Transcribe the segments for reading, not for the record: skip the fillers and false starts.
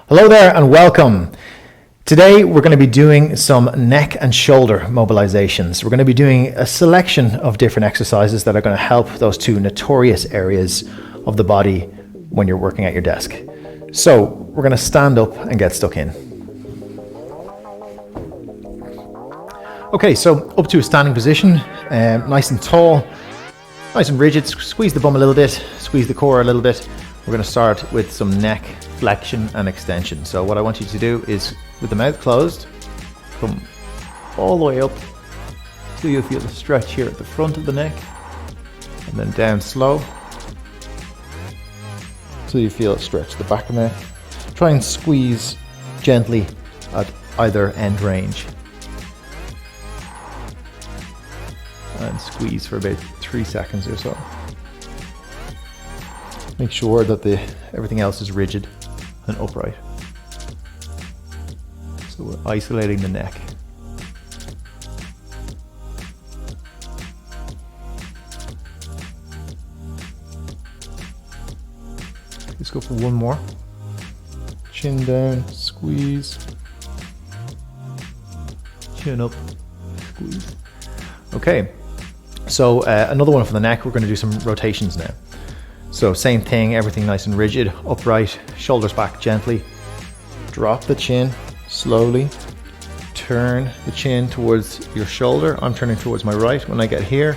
Hello there and welcome. Today we're going to be doing some neck and shoulder mobilizations. We're going to be doing a selection of different exercises that are going to help those two notorious areas of the body when you're working at your desk. So we're going to stand up and get stuck in. Okay, so up to a standing position, nice and tall, nice and rigid. Squeeze the bum a little bit, squeeze the core a little bit. We're going to start with some neck flexion and extension. So what I want you to do is, with the mouth closed, come all the way up till you feel the stretch here at the front of the neck, and then down slow till you feel it stretch the back of the neck. Try and squeeze gently at either end range. And squeeze for about 3 seconds or so. Make sure that everything else is rigid and upright. So we're isolating the neck. Let's go for one more. Chin down, squeeze. Chin up, squeeze. Okay, so another one for the neck. We're going to do some rotations now. So same thing, everything nice and rigid, upright, shoulders back gently. Drop the chin slowly. Turn the chin towards your shoulder. I'm turning towards my right. When I get here,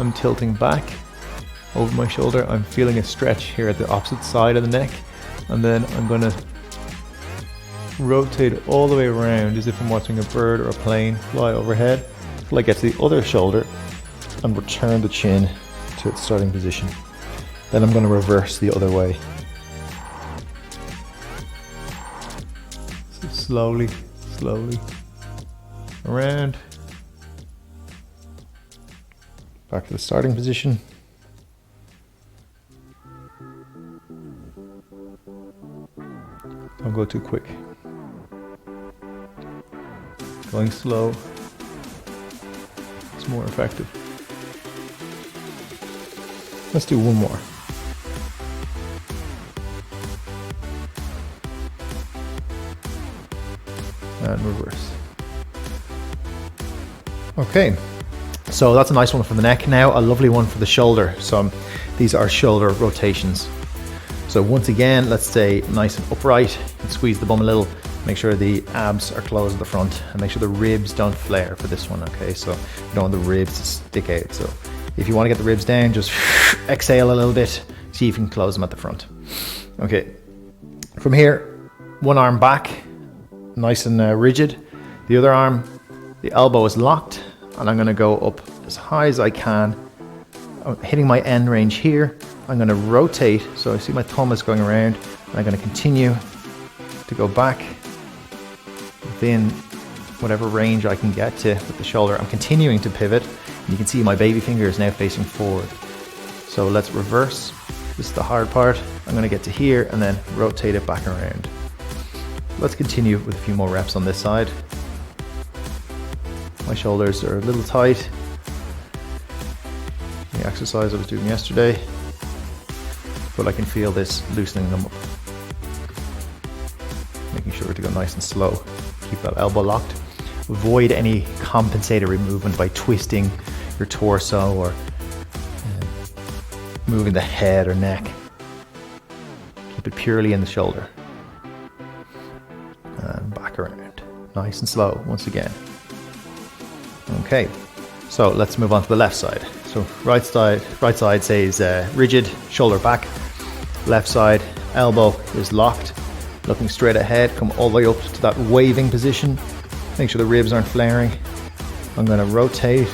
I'm tilting back over my shoulder. I'm feeling a stretch here at the opposite side of the neck. And then I'm going to rotate all the way around as if I'm watching a bird or a plane fly overhead till I get to the other shoulder and return the chin to its starting position. Then I'm going to reverse the other way. So slowly around. Back to the starting position. Don't go too quick. Going slow. It's more effective. Let's do one more. And reverse. Okay, so that's a nice one for the neck. Now a lovely one for the shoulder. So these are shoulder rotations. So once again, let's stay nice and upright and squeeze the bum a little. Make sure the abs are closed at the front and make sure the ribs don't flare for this one. Okay, so you don't want the ribs to stick out. So if you want to get the ribs down, just exhale a little bit. See if you can close them at the front. Okay, from here, one arm back, nice and rigid. The other arm, the elbow is locked, and I'm going to go up as high as I can. I'm hitting my end range here. I'm going to rotate, so I see my thumb is going around, and I'm going to continue to go back within whatever range I can get to with the shoulder. I'm continuing to pivot. You can see my baby finger is now facing forward. So let's reverse. This is the hard part. I'm going to get to here and then rotate it back around. Let's continue with a few more reps on this side. My shoulders are a little tight. The exercise I was doing yesterday, but I can feel this loosening them up. Making sure to go nice and slow. Keep that elbow locked. Avoid any compensatory movement by twisting your torso or moving the head or neck. Keep it purely in the shoulder. And back around. Nice and slow once again. Okay, so let's move on to the left side. So right side says rigid, shoulder back. Left side, elbow is locked. Looking straight ahead, come all the way up to that waving position. Make sure the ribs aren't flaring. I'm going to rotate.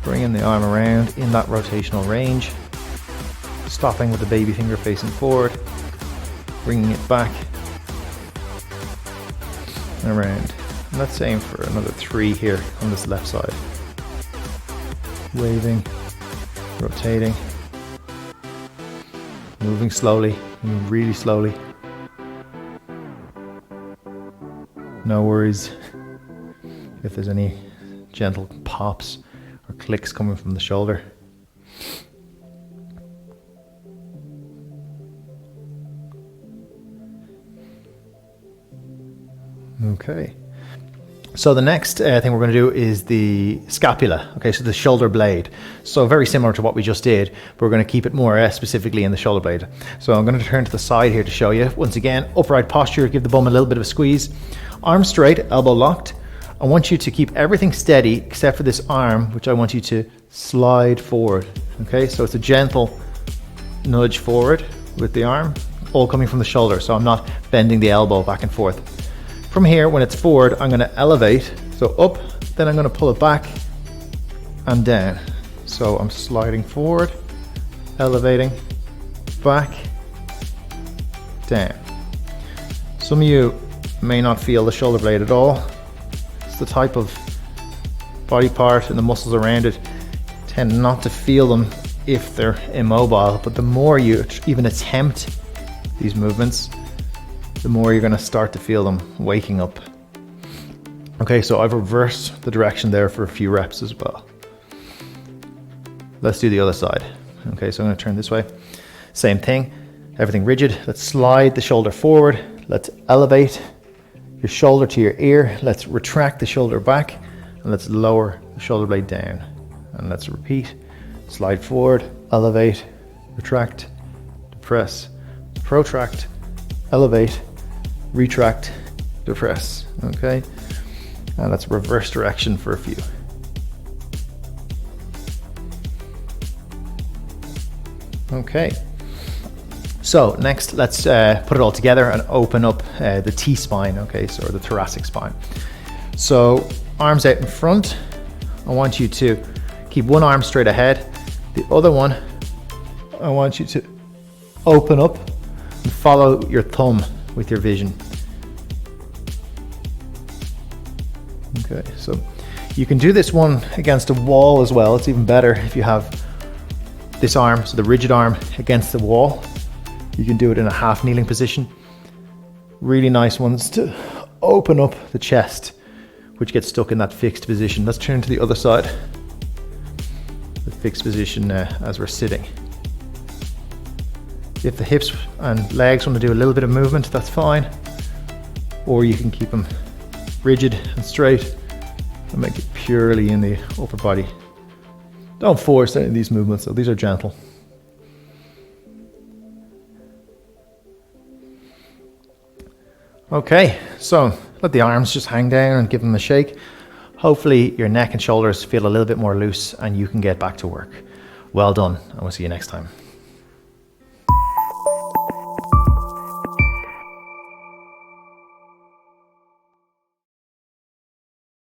Bringing the arm around in that rotational range. Stopping with the baby finger facing forward. Bringing it back. And around. And let's aim for another 3 here on this left side. Waving. Rotating. Moving slowly. Really slowly. No worries if there's any gentle pops or clicks coming from the shoulder. Okay. So the next thing we're going to do is the scapula. Okay, so the shoulder blade. So very similar to what we just did, but we're going to keep it more specifically in the shoulder blade. So I'm going to turn to the side here to show you. Once again, upright posture, give the bum a little bit of a squeeze. Arm straight, elbow locked. I want you to keep everything steady except for this arm, which I want you to slide forward. Okay, so it's a gentle nudge forward with the arm, all coming from the shoulder. So I'm not bending the elbow back and forth. From here, when it's forward, I'm going to elevate, so up, then I'm going to pull it back and down. So I'm sliding forward, elevating, back, down. Some of you may not feel the shoulder blade at all. It's the type of body part and the muscles around it tend not to feel them if they're immobile, but the more you even attempt these movements, the more you're going to start to feel them waking up. Okay, so I've reversed the direction there for a few reps as well. Let's do the other side. Okay, so I'm going to turn this way. Same thing, everything rigid. Let's slide the shoulder forward. Let's elevate your shoulder to your ear. Let's retract the shoulder back and let's lower the shoulder blade down. And let's repeat. Slide forward, elevate, retract, depress, protract, elevate, retract, depress. Okay, and let's reverse direction for a few. Okay, so next let's put it all together and open up the T-spine, okay, so the thoracic spine. So arms out in front. I want you to keep one arm straight ahead. The other one, I want you to open up and follow your thumb with your vision. Okay, so you can do this one against a wall as well. It's even better if you have this arm, so the rigid arm against the wall. You can do it in a half kneeling position. Really nice ones to open up the chest, which gets stuck in that fixed position. Let's turn to the other side. The fixed position as we're sitting. If the hips and legs want to do a little bit of movement, that's fine. Or you can keep them rigid and straight and make it purely in the upper body. Don't force any of these movements, so these are gentle. Okay, so let the arms just hang down and give them a shake. Hopefully your neck and shoulders feel a little bit more loose and you can get back to work. Well done, and we'll see you next time.